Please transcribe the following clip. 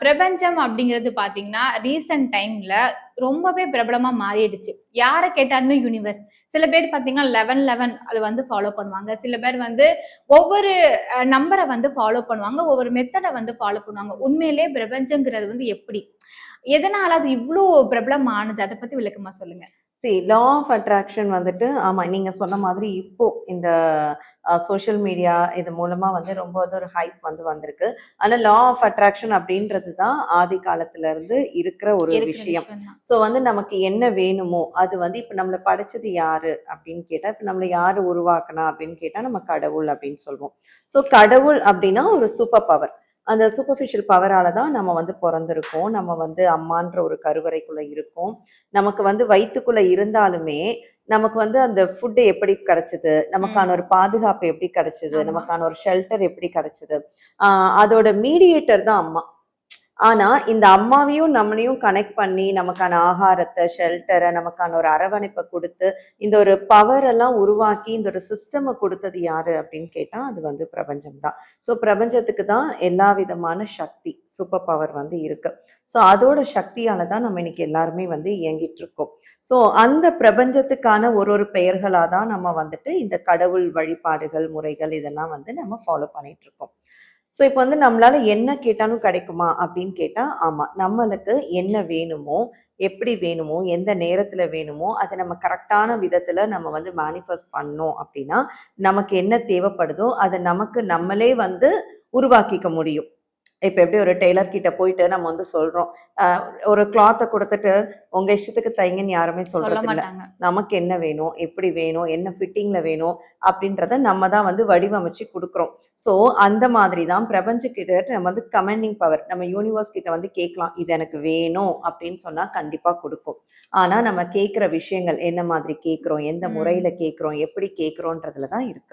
பிரபஞ்சம் அப்படிங்கிறது பாத்தீங்கன்னா ரீசன்ட் டைம்ல ரொம்பவே பிரபலமா மாறிடுச்சு. யார கேட்டாலுமே யூனிவர்ஸ். சில பேர் பாத்தீங்கன்னா 1111 அது வந்து ஃபாலோ பண்ணுவாங்க. சில பேர் வந்து ஒவ்வொரு நம்பர வந்து ஃபாலோ பண்ணுவாங்க. ஒவ்வொரு மெத்தட வந்து ஃபாலோ பண்ணுவாங்க. உண்மையிலேயே பிரபஞ்சங்கிறது வந்து எப்படி? எதனால அது இவ்ளோ பிரபலம் ஆனது? அத பத்தி விளக்கமா சொல்லுங்க. லா ஆஃப் அட்ராக்ஷன் வந்துட்டு ஆமா நீங்க சொன்ன மாதிரி இப்போ இந்த சோஷியல் மீடியா இது மூலமா வந்து ரொம்ப வந்து ஒரு ஹைப் வந்து வந்திருக்கு. ஆனா லா ஆஃப் அட்ராக்ஷன் அப்படின்றது தான் ஆதி காலத்துல இருந்து இருக்கிற ஒரு இருக்கிற விஷயம். விஷயம் தான். ஸோ வந்து நமக்கு என்ன வேணுமோ அது வந்து இப்ப நம்மள படைச்சது யாரு அப்படின்னு கேட்டா, இப்ப நம்மள யாரு உருவாக்குனா அப்படின்னு கேட்டா நம்ம கடவுள் அப்படின்னு சொல்வோம். ஸோ கடவுள் அப்படின்னா ஒரு சூப்பர் பவர். அந்த சூப்பர்ஃபிஷியல் பவரால தான் நம்ம வந்து பொறந்திருக்கோம். நம்ம வந்து அம்மான்ற ஒரு கருவறைக்குள்ள இருக்கோம். நமக்கு வந்து வயித்துக்குள்ள இருந்தாலுமே, நமக்கு வந்து அந்த ஃபுட் எப்படி கிடைச்சது? நமக்கான ஒரு பாதுகாப்பு எப்படி கிடைச்சது? ஆமா. நமக்கான ஒரு ஷெல்டர் எப்படி கிடைச்சது? ஆ அதோட மீடியேட்டர் தான் அம்மா. ஆனா, இந்த அம்மாவையும் நம்மளையும் கனெக்ட் பண்ணி, நமக்கான ஆகாரத்த, ஷெல்டர, நமக்கான ஒரு அரவணைப்ப குடுத்து, இந்த ஒரு பவர் எல்லாம் உருவாக்கி, இந்த ஒரு சிஸ்டம குடுத்தது யாரு அப்படின்னு கேட்டா, அது வந்து பிரபஞ்சம் தான். ஸோ பிரபஞ்சத்துக்கு தான் எல்லா விதமான சக்தி, சூப்பர் பவர் வந்து இருக்கு. ஸோ அதோட சக்தியால தான் நம்ம இன்னைக்கு எல்லாருமே வந்து இயங்கிட்டு இருக்கோம். ஸோ அந்த பிரபஞ்சத்துக்கான ஒரு ஒரு பெயர்களா தான் நம்ம வந்துட்டு இந்த கடவுள் வழிபாடுகள், முறைகள் இதெல்லாம் வந்து நம்ம ஃபாலோ பண்ணிட்டு இருக்கோம். ஸோ இப்ப வந்து நம்மளால என்ன கேட்டாலும் கிடைக்குமா? அப்படின்னு கேட்டா, ஆமா. நம்மளுக்கு என்ன வேணுமோ, எப்படி வேணுமோ, எந்த நேரத்துல வேணுமோ, அத நம்ம கரெக்ட்டான விதத்துல நம்ம வந்து மேனிஃபெஸ்ட் பண்ணோம் அப்படின்னா, நமக்கு என்ன தேவைப்படுதோ, அத நமக்கு நம்மளே வந்து உருவாக்கிக்க முடியும். இப்ப எப்படி ஒரு டெய்லர் கிட்ட போயிட்டு நம்ம வந்து சொல்றோம். அ ஒரு கிளாத்த குடுத்துட்டு, உங்க இஷ்டத்துக்கு தைங்கன்னு யாருமே சொல்ல சொல்றதில்ல. மாட்டாங்க. நமக்கு என்ன வேணும்? எப்படி வேணும்? என்ன ஃபிட்டிங்ல வேணும்? அப்படின்றத நம்ம தான் வந்து வடிவமைச்சு குடுக்குறோம். ஸோ, அந்த மாதிரி தான் பிரபஞ்சக்கிட்ட நம்ம வந்து கமாண்டிங் பவர். நம்ம யூனிவர்ஸ் கிட்ட வந்து கேட்கலாம். இது எனக்கு வேணும் அப்படின்னு சொன்னா கண்டிப்பா குடுக்கும். ஆனா நம்ம கேட்கிற விஷயங்கள் என்ன மாதிரி கேட்கிறோம்? எந்த முறையில ம். கேட்கிறோம்? எப்படி கேட்கிறோன்றதுல தான் இருக்கு.